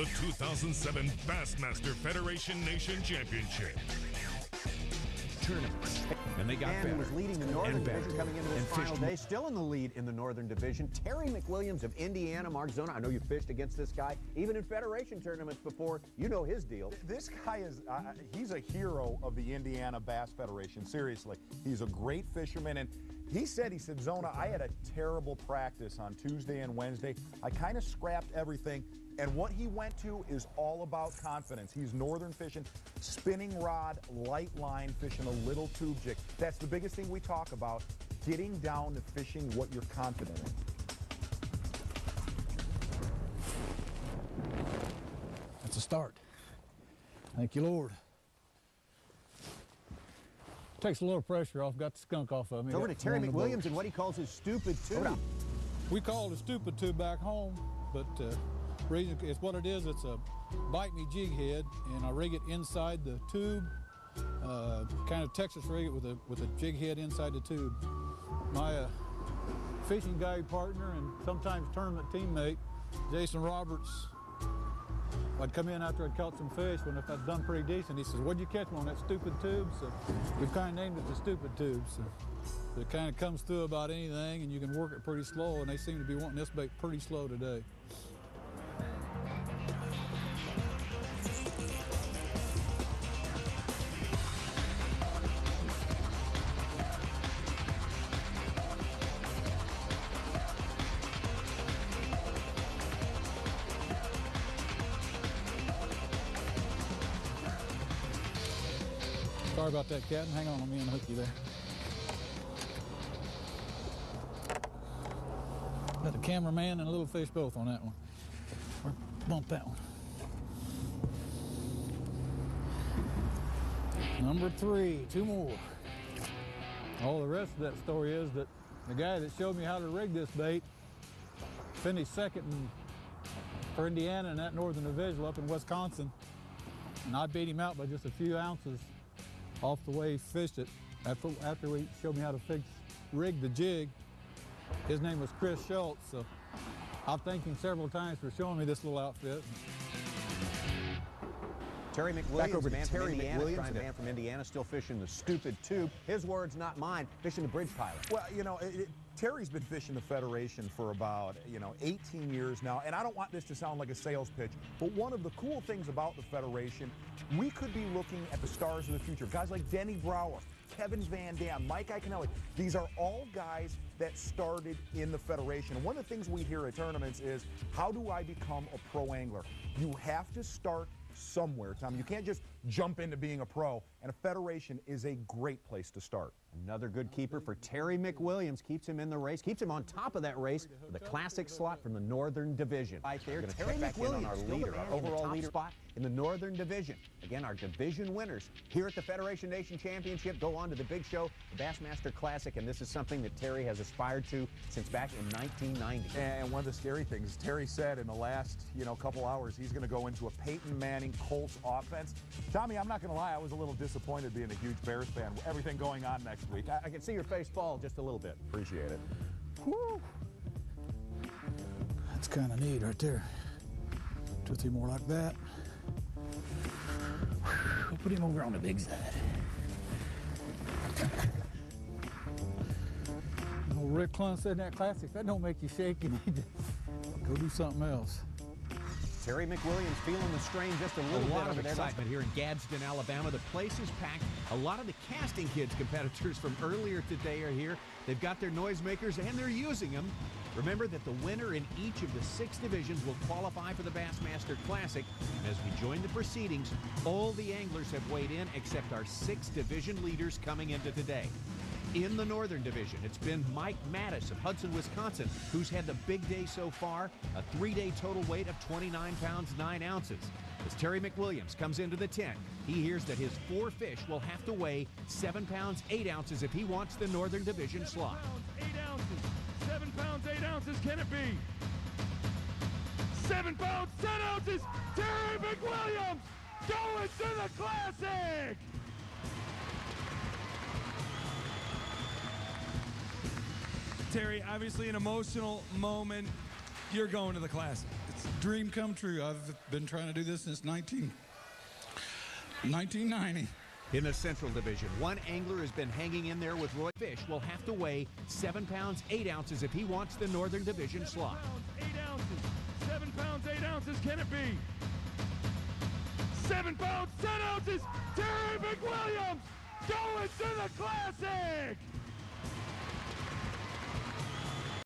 the 2007 Bassmaster Federation Nation Championship. Tournaments. And they got better. He was leading the Northern Division coming into this final day. Still in the lead in the Northern Division. Terry McWilliams of Indiana, Mark Zona. I know you fished against this guy, even in Federation tournaments before. You know his deal. This guy is, he's a hero of the Indiana Bass Federation. Seriously. He's a great fisherman. And he said, Zona, I had a terrible practice on Tuesday and Wednesday. I kind of scrapped everything. And what he went to is all about confidence. He's northern fishing, spinning rod, light line, fishing a little tube jig. That's the biggest thing we talk about, getting down to fishing what you're confident in. That's a start. Thank you, Lord. Takes a little pressure off, got the skunk off of me. Over to Terry McWilliams and what he calls his stupid tube. We call it a stupid tube back home, but reason it's what it is. It's a bite me jig head, and I rig it inside the tube. Kind of Texas rig it with a jig head inside the tube. My fishing guide partner and sometimes tournament teammate, Jason Roberts, I'd come in after I'd caught some fish. When if I'd done pretty decent, he says, "What'd you catch on that stupid tube?" So we've kind of named it the stupid tube. So it kind of comes through about anything, and you can work it pretty slow. And they seem to be wanting this bait pretty slow today. Sorry about that, Captain. Hang on, let me unhook you there. Got the cameraman and a little fish both on that one. Or bump that one. Number 3, 2 more. All the rest of that story is that the guy that showed me how to rig this bait finished second for Indiana in that Northern Division up in Wisconsin. And I beat him out by just a few ounces off the way he fished it. After he showed me how to rig the jig. His name was Chris Schultz, so I've thanked him several times for showing me this little outfit. Terry McWilliams, man from Indiana, still fishing the stupid tube. His words, not mine, fishing the bridge pilot. Well, you know, Terry's been fishing the Federation for about, 18 years now, and I don't want this to sound like a sales pitch, but one of the cool things about the Federation, we could be looking at the stars of the future. Guys like Denny Brower, Kevin Van Dam, Mike Iaconelli. These are all guys that started in the Federation. And one of the things we hear at tournaments is, how do I become a pro angler? You have to start somewhere, Tom. You can't just jump into being a pro, and a Federation is a great place to start. Another good keeper for Terry McWilliams. Keeps him in the race, keeps him on top of that race with a classic slot from the Northern Division. Right there, Terry McWilliams, our leader, our overall leader spot in the Northern Division. Again, our division winners here at the Federation Nation Championship go on to the big show, the Bassmaster Classic, and this is something that Terry has aspired to since back in 1990. And one of the scary things, Terry said in the last, couple hours, he's going to go into a Peyton Manning Colts offense. Tommy, I'm not going to lie, I was a little disappointed being a huge Bears fan. Everything going on next week. I can see your face fall just a little bit. Appreciate it. Whew. That's kind of neat right there. 2 or 3 more like that. We'll put him over on the big side. Old Rick Clun said in that classic, if that don't make you shake, you need to go do something else. Terry McWilliams feeling the strain just a little bit. A lot of excitement here in Gadsden, Alabama. The place is packed. A lot of the Casting Kids competitors from earlier today are here. They've got their noisemakers and they're using them. Remember that the winner in each of the 6 divisions will qualify for the Bassmaster Classic. As we join the proceedings, all the anglers have weighed in except our 6 division leaders coming into today. In the Northern Division, it's been Mike Mattis of Hudson, Wisconsin, who's had the big day so far, a 3-day total weight of 29 pounds, 9 ounces. As Terry McWilliams comes into the tent, he hears that his 4 fish will have to weigh 7 pounds, 8 ounces if he wants the Northern Division slot. 8 ounces. 7 pounds, 8 ounces. Can it be? 7 pounds, 10 ounces. Terry McWilliams going to the Classic. Terry, obviously an emotional moment. You're going to the Classic. Dream come true. I've been trying to do this since 1990. In the Central Division, one angler has been hanging in there with Roy. Fish will have to weigh 7 pounds, 8 ounces if he wants the Northern Division slot. 8 ounces. 7 pounds, 8 ounces. Can it be? 7 pounds, 10 ounces. Terry McWilliams going to the Classic.